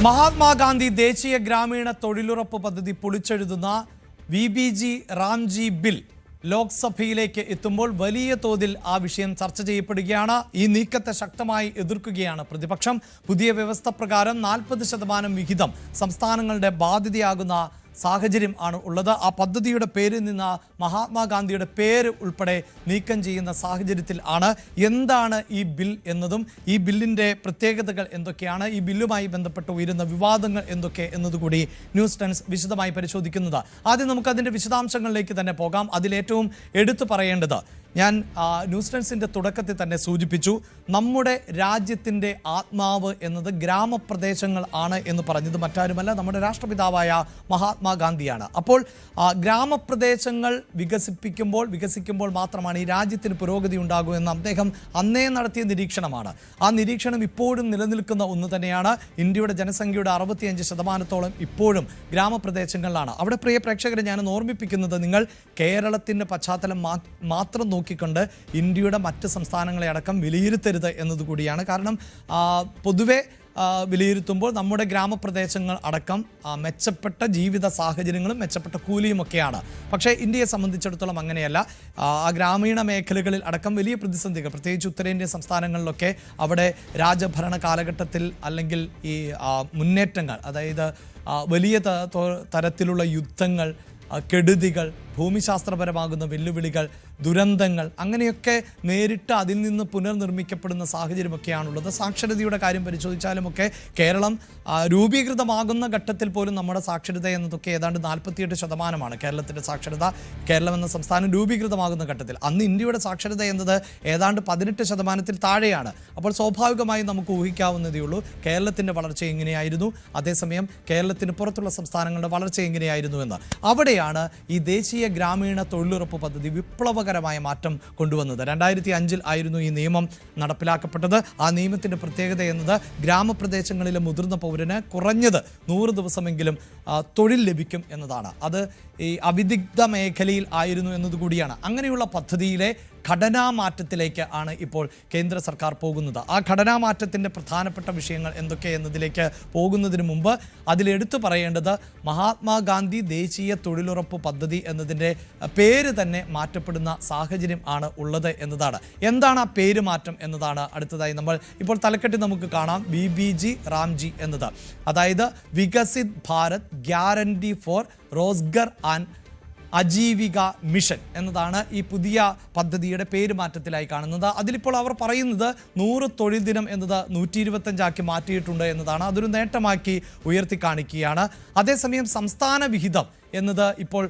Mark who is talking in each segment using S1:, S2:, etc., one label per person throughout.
S1: മഹാത്മാഗാന്ധി ദേശീയ ഗ്രാമീണ തൊഴിലുറപ്പ് പദ്ധതി പൊളിച്ചെഴുതുന്ന VBG റാംജി ബിൽ ലോക്സഭയിലേക്ക് എത്തുമ്പോൾ വലിയ തോതിൽ ആ വിഷയം ചർച്ച ചെയ്യപ്പെടുകയാണ്. ഈ നീക്കത്തെ ശക്തമായി എതിർക്കുകയാണ് പ്രതിപക്ഷം. പുതിയ വ്യവസ്ഥ പ്രകാരം 40% വിഹിതം സംസ്ഥാനങ്ങളുടെ ബാധ്യതയാകുന്ന സാഹചര്യം ആണ് ഉള്ളത്. ആ പദ്ധതിയുടെ പേരിൽ നിന്ന് മഹാത്മാഗാന്ധിയുടെ പേര് ഉൾപ്പെടെ നീക്കം ചെയ്യുന്ന സാഹചര്യത്തിൽ ആണ്. എന്താണ് ഈ ബിൽ എന്നതും ഈ ബില്ലിൻ്റെ പ്രത്യേകതകൾ എന്തൊക്കെയാണ്, ഈ ബില്ലുമായി ബന്ധപ്പെട്ട് ഉയരുന്ന വിവാദങ്ങൾ എന്തൊക്കെ എന്നതുകൂടി ന്യൂസ് ടെൻസ് വിശദമായി പരിശോധിക്കുന്നത്. ആദ്യം നമുക്കതിൻ്റെ വിശദാംശങ്ങളിലേക്ക് തന്നെ പോകാം. അതിലേറ്റവും എടുത്തു പറയേണ്ടത്, ഞാൻ ന്യൂസ് ടെൻസിൻ്റെ തുടക്കത്തിൽ തന്നെ സൂചിപ്പിച്ചു, നമ്മുടെ രാജ്യത്തിൻ്റെ ആത്മാവ് എന്നത് ഗ്രാമപ്രദേശങ്ങൾ ആണ് എന്ന് പറഞ്ഞത് മറ്റാരുമല്ല, നമ്മുടെ രാഷ്ട്രപിതാവായ മഹാത്മാഗാന്ധിയാണ്. അപ്പോൾ ഗ്രാമപ്രദേശങ്ങൾ വികസിക്കുമ്പോൾ മാത്രമാണ് ഈ രാജ്യത്തിന് പുരോഗതി ഉണ്ടാകൂ എന്ന് അദ്ദേഹം അന്നേ നടത്തിയ നിരീക്ഷണമാണ്. ആ നിരീക്ഷണം ഇപ്പോഴും നിലനിൽക്കുന്ന ഒന്ന് തന്നെയാണ്. ഇന്ത്യയുടെ ജനസംഖ്യയുടെ 65% ഇപ്പോഴും ഗ്രാമപ്രദേശങ്ങളിലാണ്. അവിടെ പ്രിയ പ്രേക്ഷകരെ ഞാൻ ഓർമ്മിപ്പിക്കുന്നത്, നിങ്ങൾ കേരളത്തിൻ്റെ പശ്ചാത്തലം മാത്രം നോക്കിക്കൊണ്ട് ഇന്ത്യയുടെ മറ്റ് സംസ്ഥാനങ്ങളെ അടക്കം വിലയിരുത്തരുത് എന്നതുകൂടിയാണ്. കാരണം പൊതുവെ വിലയിരുത്തുമ്പോൾ നമ്മുടെ ഗ്രാമപ്രദേശങ്ങൾ അടക്കം മെച്ചപ്പെട്ട ജീവിത സാഹചര്യങ്ങളും മെച്ചപ്പെട്ട കൂലിയുമൊക്കെയാണ്. പക്ഷേ ഇന്ത്യയെ സംബന്ധിച്ചിടത്തോളം അങ്ങനെയല്ല. ആ ഗ്രാമീണ മേഖലകളിൽ അടക്കം വലിയ പ്രതിസന്ധികൾ, പ്രത്യേകിച്ച് ഉത്തരേന്ത്യൻ സംസ്ഥാനങ്ങളിലൊക്കെ അവിടെ രാജഭരണ കാലഘട്ടത്തിൽ അല്ലെങ്കിൽ ഈ മുന്നേറ്റങ്ങൾ, അതായത് വലിയ തരത്തിലുള്ള യുദ്ധങ്ങൾ, കെടുതികൾ, ഭൂമിശാസ്ത്രപരമാകുന്ന വെല്ലുവിളികൾ, ദുരന്തങ്ങൾ, അങ്ങനെയൊക്കെ നേരിട്ട് അതിൽ നിന്ന് പുനർനിർമ്മിക്കപ്പെടുന്ന സാഹചര്യമൊക്കെയാണുള്ളത്. സാക്ഷരതയുടെ കാര്യം പരിശോധിച്ചാലുമൊക്കെ കേരളം രൂപീകൃതമാകുന്ന ഘട്ടത്തിൽ പോലും നമ്മുടെ സാക്ഷരത എന്നതൊക്കെ ഏതാണ്ട് 48% കേരളത്തിൻ്റെ സാക്ഷരത. കേരളം എന്ന സംസ്ഥാനം രൂപീകൃതമാകുന്ന ഘട്ടത്തിൽ അന്ന് ഇന്ത്യയുടെ സാക്ഷരത എന്നത് ഏതാണ്ട് 18% താഴെയാണ്. അപ്പോൾ സ്വാഭാവികമായും നമുക്ക് ഊഹിക്കാവുന്നതേ ഉള്ളൂ കേരളത്തിൻ്റെ വളർച്ച എങ്ങനെയായിരുന്നു, അതേസമയം കേരളത്തിന് പുറത്തുള്ള സംസ്ഥാനങ്ങളുടെ വളർച്ച എങ്ങനെയായിരുന്നു എന്ന്. അവിടെയാണ് ഈ ദേശീയ ഗ്രാമീണ തൊഴിലുറപ്പ് പദ്ധതി വിപ്ലവകരമായ മാറ്റം കൊണ്ടുവന്നത്. 2005 ആയിരുന്നു ഈ നിയമം നടപ്പിലാക്കപ്പെട്ടത്. ആ നിയമത്തിൻ്റെ പ്രത്യേകത എന്നത് ഗ്രാമപ്രദേശങ്ങളിലെ മുതിർന്ന പൗരന് കുറഞ്ഞത് 100 ദിവസമെങ്കിലും തൊഴിൽ ലഭിക്കും എന്നതാണ്. അത് ഈ അവിദഗ്ധ മേഖലയിൽ ആയിരുന്നു എന്നതുകൂടിയാണ്. അങ്ങനെയുള്ള പദ്ധതിയിലെ ഘടനാമാറ്റത്തിലേക്ക് ആണ് ഇപ്പോൾ കേന്ദ്ര സർക്കാർ പോകുന്നത്. ആ ഘടനാമാറ്റത്തിൻ്റെ പ്രധാനപ്പെട്ട വിഷയങ്ങൾ എന്തൊക്കെ എന്നതിലേക്ക് പോകുന്നതിന് മുമ്പ് അതിലെടുത്തു പറയേണ്ടത്, മഹാത്മാഗാന്ധി ദേശീയ തൊഴിലുറപ്പ് പദ്ധതി എന്നതിൻ്റെ പേര് തന്നെ മാറ്റപ്പെടുന്ന സാഹചര്യം ആണ് ഉള്ളത് എന്നതാണ്. എന്താണ് ആ പേര് മാറ്റം എന്നതാണ് അടുത്തതായി നമ്മൾ ഇപ്പോൾ തലക്കെട്ടി നമുക്ക് കാണാം. VBG റാംജി എന്നത്, അതായത് Viksit Bharat guarantee four Rozgar and Ajeevika mission എന്നതാണ് ഈ പുതിയ പദ്ധതിയുടെ പേരുമാറ്റത്തിലായി കാണുന്നത്. അതിലിപ്പോൾ അവർ പറയുന്നത് 100 തൊഴിൽ ദിനം എന്നത് 125 മാറ്റിയിട്ടുണ്ട് എന്നതാണ്. അതൊരു നേട്ടമാക്കി ഉയർത്തി കാണിക്കുകയാണ്. അതേസമയം സംസ്ഥാന വിഹിതം എന്നത് ഇപ്പോൾ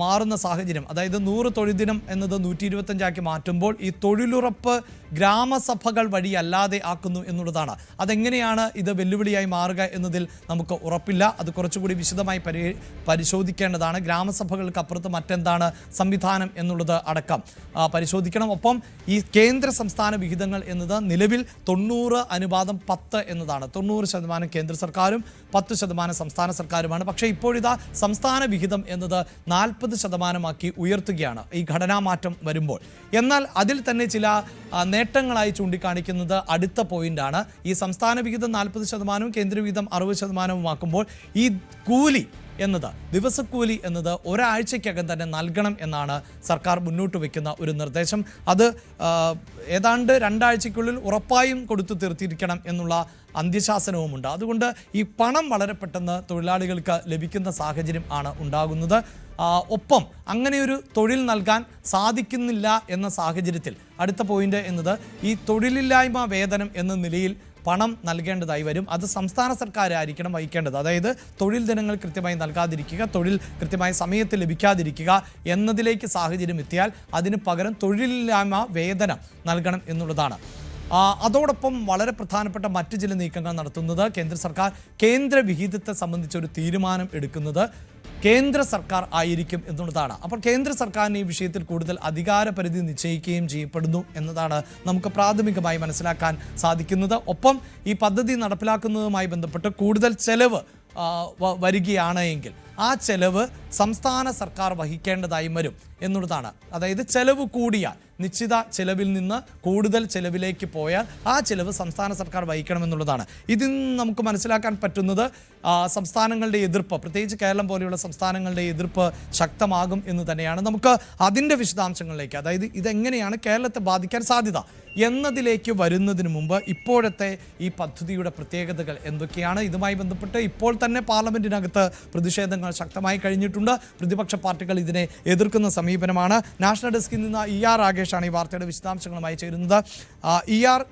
S1: മാറുന്ന സാഹചര്യം, അതായത് 100 തൊഴിൽ ദിനം എന്നത് 125 മാറ്റുമ്പോൾ ഈ തൊഴിലുറപ്പ് ഗ്രാമസഭകൾ വഴി അല്ലാതെ ആക്കുന്നു എന്നുള്ളതാണ്. അതെങ്ങനെയാണ് ഇത് വെല്ലുവിളിയായി മാറുക എന്നതിൽ നമുക്ക് ഉറപ്പില്ല. അത് കുറച്ചുകൂടി വിശദമായി പരിശോധിക്കേണ്ടതാണ്. ഗ്രാമസഭകൾക്ക് അപ്പുറത്ത് മറ്റെന്താണ് സംവിധാനം എന്നുള്ളത് അടക്കം പരിശോധിക്കണം. ഒപ്പം ഈ കേന്ദ്ര സംസ്ഥാന വിഹിതങ്ങൾ എന്നത് നിലവിൽ 90:10 എന്നതാണ്. 90% കേന്ദ്ര സർക്കാരും 10% സംസ്ഥാന സർക്കാരുമാണ്. പക്ഷേ ഇപ്പോഴിതാ സംസ്ഥാന വിഹിതം എന്നത് 40% ഉയർത്തുകയാണ് ഈ ഘടനാമാറ്റം വരുമ്പോൾ. എന്നാൽ അതിൽ തന്നെ ചില നേട്ടങ്ങളായി ചൂണ്ടിക്കാണിക്കുന്നത് അടുത്ത പോയിന്റാണ്. ഈ സംസ്ഥാന വിഹിതം 40%, കേന്ദ്ര വിഹിതം 60% ആക്കുമ്പോൾ ഈ കൂലി എന്നത്, ദിവസക്കൂലി എന്നത് ഒരാഴ്ചയ്ക്കകം തന്നെ നൽകണം എന്നാണ് സർക്കാർ മുന്നോട്ട് വയ്ക്കുന്ന ഒരു നിർദ്ദേശം. അത് ഏതാണ്ട് 2 ആഴ്ചയ്ക്കുള്ളിൽ ഉറപ്പായും കൊടുത്തു തീർത്തിരിക്കണം എന്നുള്ള അന്ത്യശാസനവുമുണ്ട്. അതുകൊണ്ട് ഈ പണം വളരെ പെട്ടെന്ന് തൊഴിലാളികൾക്ക് ലഭിക്കുന്ന സാഹചര്യം ആണ് ഉണ്ടാകുന്നത്. ഒപ്പം അങ്ങനെയൊരു തൊഴിൽ നൽകാൻ സാധിക്കുന്നില്ല എന്ന സാഹചര്യത്തിൽ അടുത്ത പോയിന്റ് എന്നത്, ഈ തൊഴിലില്ലായ്മ വേതനം എന്ന നിലയിൽ പണം നൽകേണ്ടതായി വരും. അത് സംസ്ഥാന സർക്കാരായിരിക്കണം വഹിക്കേണ്ടത്. അതായത് തൊഴിൽ ദിനങ്ങൾ കൃത്യമായി നൽകാതിരിക്കുക, തൊഴിൽ കൃത്യമായ സമയത്ത് ലഭിക്കാതിരിക്കുക എന്നതിലേക്ക് സാഹചര്യം എത്തിയാൽ അതിന് പകരം തൊഴിലില്ലായ്മ വേതനം നൽകണം എന്നുള്ളതാണ്. അതോടൊപ്പം വളരെ പ്രധാനപ്പെട്ട മറ്റു ചില നീക്കങ്ങൾ നടത്തുന്നത്, കേന്ദ്ര സർക്കാർ കേന്ദ്ര വിഹിതത്തെ സംബന്ധിച്ചൊരു തീരുമാനം എടുക്കുന്നത് കേന്ദ്ര സർക്കാർ ആയിരിക്കും എന്നുള്ളതാണ്. അപ്പോൾ കേന്ദ്ര സർക്കാരിന് ഈ വിഷയത്തിൽ കൂടുതൽ അധികാരപരിധി നിശ്ചയിക്കുകയും ചെയ്യപ്പെടുന്നു എന്നതാണ് നമുക്ക് പ്രാഥമികമായി മനസ്സിലാക്കാൻ സാധിക്കുന്നത്. ഒപ്പം ഈ പദ്ധതി നടപ്പിലാക്കുന്നതുമായി ബന്ധപ്പെട്ട് കൂടുതൽ ചെലവ് വരികയാണ് എങ്കിൽ ആ ചെലവ് സംസ്ഥാന സർക്കാർ വഹിക്കേണ്ടതായി വരും എന്നുള്ളതാണ്. അതായത് ചെലവ് കൂടിയാൽ, നിശ്ചിത ചെലവിൽ നിന്ന് കൂടുതൽ ചെലവിലേക്ക് പോയാൽ ആ ചെലവ് സംസ്ഥാന സർക്കാർ വഹിക്കണമെന്നുള്ളതാണ്. ഇതിൽ നിന്ന് നമുക്ക് മനസ്സിലാക്കാൻ പറ്റുന്നത് സംസ്ഥാനങ്ങളുടെ എതിർപ്പ്, പ്രത്യേകിച്ച് കേരളം പോലെയുള്ള സംസ്ഥാനങ്ങളുടെ എതിർപ്പ് ശക്തമാകും എന്ന് തന്നെയാണ്. നമുക്ക് അതിൻ്റെ വിശദാംശങ്ങളിലേക്ക്, അതായത് ഇതെങ്ങനെയാണ് കേരളത്തെ ബാധിക്കാൻ സാധ്യത എന്നതിലേക്ക് വരുന്നതിന് മുമ്പ് ഇപ്പോഴത്തെ ഈ പദ്ധതിയുടെ പ്രത്യേകതകൾ എന്തൊക്കെയാണ്? ഇതുമായി ബന്ധപ്പെട്ട് ഇപ്പോൾ തന്നെ പാർലമെന്റിനകത്ത് പ്രതിഷേധങ്ങൾ ശക്തമായി കഴിഞ്ഞിട്ടുണ്ട്. പ്രതിപക്ഷ പാർട്ടികൾ ഇതിനെ എതിർക്കുന്ന സമീപനമാണ്. നാഷണൽ ഡെസ്കിൽ നിന്ന് ER രാഗേഷാണ് ഈ വാർത്തയുടെ വിശദാംശങ്ങളുമായി ചേരുന്നത്. ER,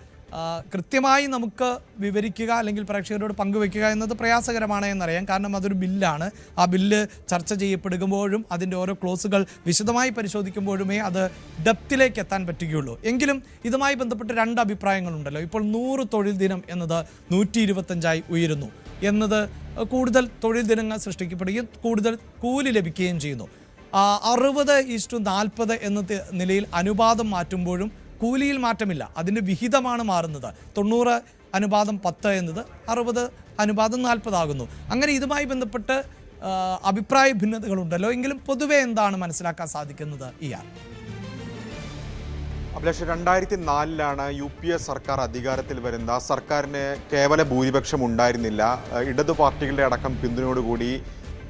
S1: കൃത്യമായി നമുക്ക് വിവരിക്കുക അല്ലെങ്കിൽ പ്രേക്ഷകരോട് പങ്കുവയ്ക്കുക എന്നത് പ്രയാസകരമാണ് എന്നറിയാം. കാരണം അതൊരു ബില്ലാണ്. ആ ബില്ല് ചർച്ച ചെയ്യപ്പെടുമ്പോഴും അതിൻ്റെ ഓരോ ക്ലോസുകൾ വിശദമായി പരിശോധിക്കുമ്പോഴുമേ അത് ഡെപ്തിലേക്ക് എത്താൻ പറ്റുകയുള്ളൂ. എങ്കിലും ഇതുമായി ബന്ധപ്പെട്ട് രണ്ട് അഭിപ്രായങ്ങളുണ്ടല്ലോ. ഇപ്പോൾ 100 തൊഴിൽ ദിനം എന്നത് 125 ഉയരുന്നു എന്നത് കൂടുതൽ തൊഴിൽ ദിനങ്ങൾ സൃഷ്ടിക്കപ്പെടുകയും കൂടുതൽ കൂലി ലഭിക്കുകയും ചെയ്യുന്നു. 60:40 എന്ന നിലയിൽ അനുപാതം മാറ്റുമ്പോഴും കൂലിയിൽ മാറ്റമില്ല, അതിൻ്റെ വിഹിതമാണ് മാറുന്നത്. 90:10 എന്നത് 60:40 ആകുന്നു. അങ്ങനെ ഇതുമായി ബന്ധപ്പെട്ട് അഭിപ്രായ ഭിന്നതകളുണ്ടല്ലോ. എങ്കിലും പൊതുവെ എന്താണ് മനസ്സിലാക്കാൻ സാധിക്കുന്നത്?
S2: അഭിലാഷ്, 2004 UPA സർക്കാർ അധികാരത്തിൽ വരുന്ന സർക്കാരിന് കേവല ഭൂരിപക്ഷം ഉണ്ടായിരുന്നില്ല. ഇടതു പാർട്ടികളുടെ അടക്കം പിന്തുണയോടുകൂടി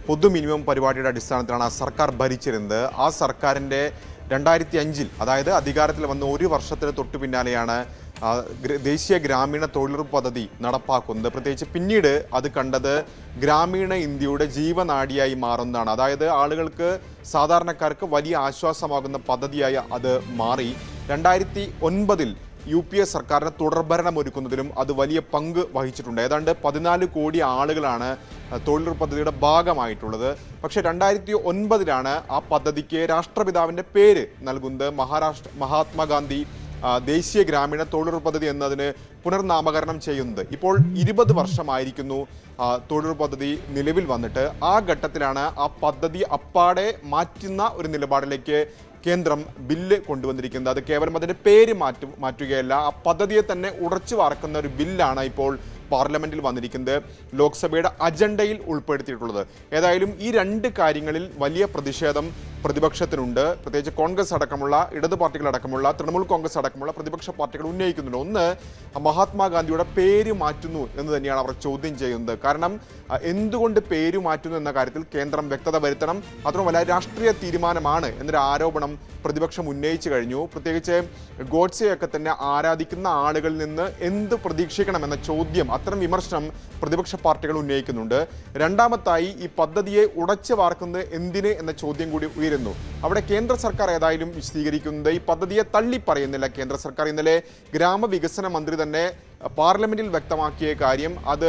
S2: പൊതു മിനിമം പരിപാടിയുടെ അടിസ്ഥാനത്തിലാണ് ആ സർക്കാർ ഭരിച്ചിരുന്നത്. ആ സർക്കാരിൻ്റെ 2005 അതായത് അധികാരത്തിൽ വന്ന ഒരു വർഷത്തിന് തൊട്ടു പിന്നാലെയാണ് ദേശീയ ഗ്രാമീണ തൊഴിലുറപ്പ് പദ്ധതി നടപ്പാക്കുന്നത്. പ്രത്യേകിച്ച് പിന്നീട് അത് കണ്ടത് ഗ്രാമീണ ഇന്ത്യയുടെ ജീവനാഡിയായി മാറുന്നതാണ്. അതായത് ആളുകൾക്ക്, സാധാരണക്കാർക്ക് വലിയ ആശ്വാസമാകുന്ന പദ്ധതിയായി അത് മാറി. 2009 UPA സർക്കാരിന് തുടർഭരണം ഒരുക്കുന്നതിലും അത് വലിയ പങ്ക് വഹിച്ചിട്ടുണ്ട്. ഏതാണ്ട് 14 കോടി ആളുകളാണ് തൊഴിലുറപ്പ് പദ്ധതിയുടെ ഭാഗമായിട്ടുള്ളത്. പക്ഷേ 2009 ആ പദ്ധതിക്ക് രാഷ്ട്രപിതാവിൻ്റെ പേര് നൽകുന്നത്. മഹാത്മാഗാന്ധി ദേശീയ ഗ്രാമീണ തൊഴിലുറപ്പ് പദ്ധതി എന്നതിന് പുനർനാമകരണം ചെയ്യുന്നത്. ഇപ്പോൾ 20 വർഷമായിരിക്കുന്നു തൊഴിലുറപ്പ് പദ്ധതി നിലവിൽ വന്നിട്ട്. ആ ഘട്ടത്തിലാണ് ആ പദ്ധതി അപ്പാടെ മാറ്റുന്ന ഒരു നിലപാടിലേക്ക് കേന്ദ്രം ബില്ല് കൊണ്ടുവന്നിരിക്കുന്നത്. അത് കേവലം അതിൻ്റെ പേര് മാറ്റുകയല്ല, ആ പദ്ധതിയെ തന്നെ ഉടച്ചു വാർക്കുന്ന ഒരു ബില്ലാണ് ഇപ്പോൾ പാർലമെന്റിൽ വന്നിരിക്കുന്നത്, ലോക്സഭയുടെ അജണ്ടയിൽ ഉൾപ്പെടുത്തിയിട്ടുള്ളത്. ഏതായാലും ഈ രണ്ട് കാര്യങ്ങളിൽ വലിയ പ്രതിഷേധം പ്രതിപക്ഷത്തിനുണ്ട്. പ്രത്യേകിച്ച് കോൺഗ്രസ് അടക്കമുള്ള, ഇടതു പാർട്ടികളടക്കമുള്ള, തൃണമൂൽ കോൺഗ്രസ് അടക്കമുള്ള പ്രതിപക്ഷ പാർട്ടികൾ ഉന്നയിക്കുന്നുണ്ട്. ഒന്ന്, മഹാത്മാഗാന്ധിയുടെ പേര് മാറ്റുന്നു എന്ന് തന്നെയാണ് അവർ ചോദ്യം ചെയ്യുന്നത്. കാരണം എന്തുകൊണ്ട് പേര് മാറ്റുന്നു എന്ന കാര്യത്തിൽ കേന്ദ്രം വ്യക്തത വരുത്തണം. മാത്രമല്ല രാഷ്ട്രീയ തീരുമാനമാണ് എന്നൊരു ആരോപണം പ്രതിപക്ഷം ഉന്നയിച്ചു കഴിഞ്ഞു. പ്രത്യേകിച്ച് ഗോഡ്സെയൊക്കെ തന്നെ ആരാധിക്കുന്ന ആളുകളിൽ നിന്ന് എന്ത് പ്രതീക്ഷിക്കണമെന്ന ചോദ്യം, അത്തരം വിമർശനം പ്രതിപക്ഷ പാർട്ടികൾ ഉന്നയിക്കുന്നുണ്ട്. രണ്ടാമത്തായി ഈ പദ്ധതിയെ ഉടച്ചു വാർക്കുന്നത് എന്തിന് എന്ന ചോദ്യം കൂടി ഉയരുന്നു. അവിടെ കേന്ദ്ര സർക്കാർ ഏതായാലും വിശദീകരിക്കുന്നത് ഈ പദ്ധതിയെ തള്ളിപ്പറയുന്നില്ല. കേന്ദ്ര സർക്കാർ ഇന്നലെ ഗ്രാമവികസന മന്ത്രി തന്നെ പാർലമെന്റിൽ വ്യക്തമാക്കിയ കാര്യം, അത്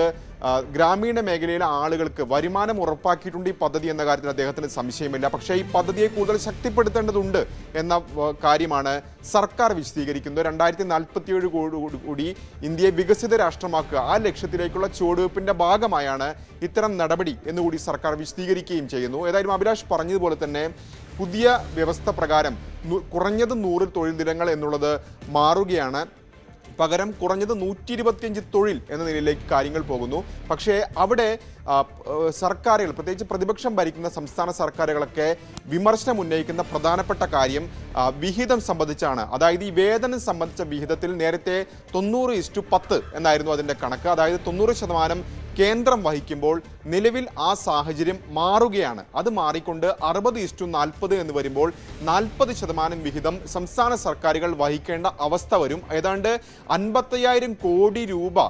S2: ഗ്രാമീണ മേഖലയിലെ ആളുകൾക്ക് വരുമാനം ഉറപ്പാക്കിയിട്ടുണ്ട് ഈ പദ്ധതി എന്ന കാര്യത്തിൽ അദ്ദേഹത്തിന് സംശയമില്ല. പക്ഷേ ഈ പദ്ധതിയെ കൂടുതൽ ശക്തിപ്പെടുത്തേണ്ടതുണ്ട് എന്ന കാര്യമാണ് സർക്കാർ വിശദീകരിക്കുന്നത്. 2047 കൂടി ഇന്ത്യയെ വികസിത രാഷ്ട്രമാക്കുക, ആ ലക്ഷ്യത്തിലേക്കുള്ള ചുവടുവയ്പ്പിന്റെ ഭാഗമായാണ് ഇത്തരം നടപടി എന്നുകൂടി സർക്കാർ വിശദീകരിക്കുകയും ചെയ്യുന്നു. ഏതായാലും അഭിലാഷ് പറഞ്ഞതുപോലെ തന്നെ പുതിയ വ്യവസ്ഥ പ്രകാരം കുറഞ്ഞത് 100 തൊഴിൽ ദിനങ്ങൾ എന്നുള്ളത് മാറുകയാണ്. പകരം കുറഞ്ഞത് 125 തൊഴിൽ എന്ന നിലയിലേക്ക് കാര്യങ്ങൾ പോകുന്നു. പക്ഷേ അവിടെ സർക്കാരുകൾ, പ്രത്യേകിച്ച് പ്രതിപക്ഷം ഭരിക്കുന്ന സംസ്ഥാന സർക്കാരുകളൊക്കെ വിമർശനം ഉന്നയിക്കുന്ന പ്രധാനപ്പെട്ട കാര്യം വിഹിതം സംബന്ധിച്ചാണ്. അതായത് ഈ വേതനം സംബന്ധിച്ച വിഹിതത്തിൽ നേരത്തെ 90:10 എന്നായിരുന്നു അതിൻ്റെ കണക്ക്. അതായത് 90% കേന്ദ്രം വഹിക്കുമ്പോൾ നിലവിൽ ആ സാഹചര്യം മാറുകയാണ്. അത് മാറിക്കൊണ്ട് 60:40 എന്ന് വരുമ്പോൾ 40% വിഹിതം സംസ്ഥാന സർക്കാരുകൾ വഹിക്കേണ്ട അവസ്ഥ വരും. ഏതാണ്ട് 55,000 കോടി രൂപ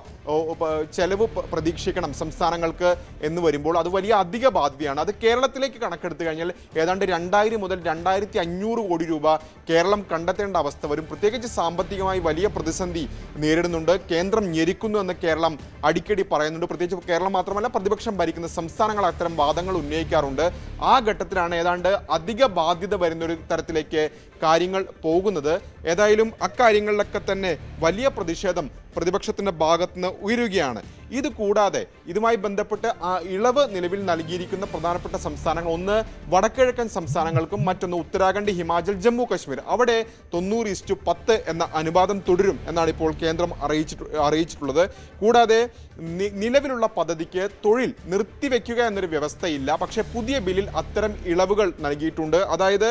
S2: ചെലവ് പ്രതീക്ഷിക്കണം സംസ്ഥാനങ്ങൾക്ക് എന്ന് വരുമ്പോൾ അത് വലിയ അധിക ബാധ്യതയാണ്. അത് കേരളത്തിലേക്ക് കണക്കെടുത്തു കഴിഞ്ഞാൽ ഏതാണ്ട് 2000 മുതൽ 2500 കോടി രൂപ കേരളം കണ്ടെത്തേണ്ട അവസ്ഥ വരും. പ്രത്യേകിച്ച് സാമ്പത്തികമായി വലിയ പ്രതിസന്ധി നേരിടുന്നുണ്ട്, കേന്ദ്രം ഞെരിക്കുന്നു എന്ന് കേരളം അടിക്കടി പറയുന്നുണ്ട്. പ്രത്യേകിച്ച് കേരളം മാത്രമല്ല, പ്രതിപക്ഷം ഭരിക്കുന്ന സംസ്ഥാനങ്ങൾ അത്തരം വാദങ്ങൾ ഉന്നയിക്കാറുണ്ട്. ആ ഘട്ടത്തിലാണ് ഏതാണ്ട് അധിക ബാധ്യത വരുന്നൊരു തരത്തിലേക്ക് കാര്യങ്ങൾ പോകുന്നത്. ഏതായാലും അക്കാര്യങ്ങളിലൊക്കെ തന്നെ വലിയ പ്രതിഷേധം പ്രതിപക്ഷത്തിന്റെ ഭാഗത്തുനിന്ന് ഉയരുകയാണ്. ഇത് കൂടാതെ ഇതുമായി ബന്ധപ്പെട്ട് ഇളവ് നിലവിൽ നൽകിയിരിക്കുന്ന പ്രധാനപ്പെട്ട സംസ്ഥാനങ്ങൾ, ഒന്ന് വടക്കിഴക്കൻ സംസ്ഥാനങ്ങൾക്കും മറ്റൊന്ന് ഉത്തരാഖണ്ഡ്, ഹിമാചൽ, ജമ്മു കാശ്മീർ. അവിടെ 90:10 എന്ന അനുപാതം തുടരും എന്നാണ് ഇപ്പോൾ കേന്ദ്രം അറിയിച്ചിട്ടുള്ളത്. കൂടാതെ നിലവിലുള്ള പദ്ധതിക്ക് തൊഴിൽ നിർത്തിവെക്കുക എന്നൊരു വ്യവസ്ഥയില്ല. പക്ഷേ പുതിയ ബില്ലിൽ അത്തരം ഇളവുകൾ നൽകിയിട്ടുണ്ട്. അതായത്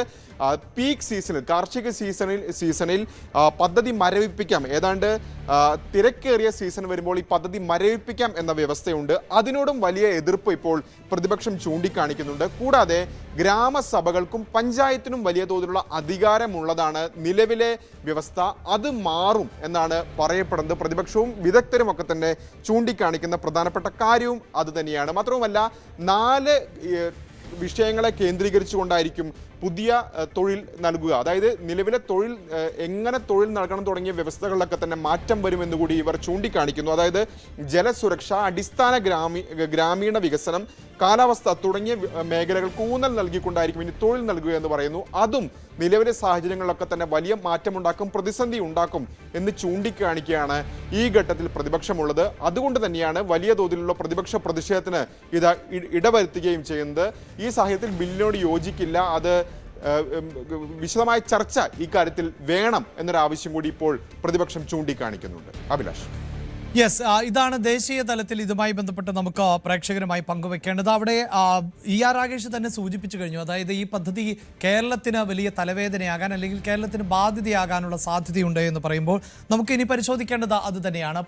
S2: പീക്ക് സീസണിൽ, കാർഷിക സീസണിൽ പദ്ധതി മരവിപ്പിക്കാം. ഏതാണ്ട് തിരക്കേറിയ സീസൺ വരുമ്പോൾ ഈ പദ്ധതി മരവിപ്പിക്കാം എന്ന വ്യവസ്ഥയുണ്ട്. അതിനോടും വലിയ എതിർപ്പ് ഇപ്പോൾ പ്രതിപക്ഷം ചൂണ്ടിക്കാണിക്കുന്നുണ്ട്. കൂടാതെ ഗ്രാമസഭകൾക്കും പഞ്ചായത്തിനും വലിയ തോതിലുള്ള അധികാരമുള്ളതാണ് നിലവിലെ വ്യവസ്ഥ. അത് മാറും എന്നാണ് പറയപ്പെടുന്നത്. പ്രതിപക്ഷവും വിദഗ്ധരും ഒക്കെ തന്നെ ചൂണ്ടിക്കാണിക്കുന്ന പ്രധാനപ്പെട്ട കാര്യവും അത് തന്നെയാണ്. മാത്രവുമല്ല 4 വിഷയങ്ങളെ കേന്ദ്രീകരിച്ചുകൊണ്ടായിരിക്കും പുതിയ തൊഴിൽ നൽകുക. അതായത് നിലവിലെ തൊഴിൽ എങ്ങനെ തൊഴിൽ നൽകണം തുടങ്ങിയ വ്യവസ്ഥകളിലൊക്കെ തന്നെ മാറ്റം വരുമെന്ന് കൂടി ഇവർ ചൂണ്ടിക്കാണിക്കുന്നു. അതായത് ജലസുരക്ഷ, അടിസ്ഥാന ഗ്രാമീണ വികസനം, കാലാവസ്ഥ തുടങ്ങിയ മേഖലകൾക്ക് ഊന്നൽ നൽകിക്കൊണ്ടായിരിക്കും ഇനി തൊഴിൽ നൽകുക എന്ന് പറയുന്നു. അതും നിലവിലെ സാഹചര്യങ്ങളിലൊക്കെ തന്നെ വലിയ മാറ്റമുണ്ടാക്കും, പ്രതിസന്ധി ഉണ്ടാക്കും എന്ന് ചൂണ്ടിക്കാണിക്കുകയാണ് ഈ ഘട്ടത്തിൽ പ്രതിപക്ഷമുള്ളത്. അതുകൊണ്ട് തന്നെയാണ് വലിയ തോതിലുള്ള പ്രതിപക്ഷ പ്രതിഷേധത്തിന് ഇത് ഇടവരുത്തുകയും ചെയ്യുന്നത്. ഈ സാഹചര്യത്തിൽ ബില്ലിനോട് യോജിക്കില്ല, അത് വിശദമായ ചർച്ച ഇക്കാര്യത്തിൽ വേണം എന്നൊരാവശ്യം കൂടി ഇപ്പോൾ പ്രതിപക്ഷം ചൂണ്ടിക്കാണിക്കുന്നുണ്ട്. അഭിലാഷ്.
S1: യെസ്, ഇതാണ് ദേശീയ തലത്തിൽ ഇതുമായി ബന്ധപ്പെട്ട് നമുക്ക് പ്രേക്ഷകരുമായി പങ്കുവെക്കേണ്ടത്. അവിടെ ER രാഗേഷ് തന്നെ സൂചിപ്പിച്ചു കഴിഞ്ഞു. അതായത് ഈ പദ്ധതി കേരളത്തിന് വലിയ തലവേദനയാകാൻ അല്ലെങ്കിൽ കേരളത്തിന് ബാധ്യതയാകാനുള്ള സാധ്യതയുണ്ട് എന്ന് പറയുമ്പോൾ നമുക്ക് ഇനി പരിശോധിക്കേണ്ടത് അത് തന്നെയാണ്.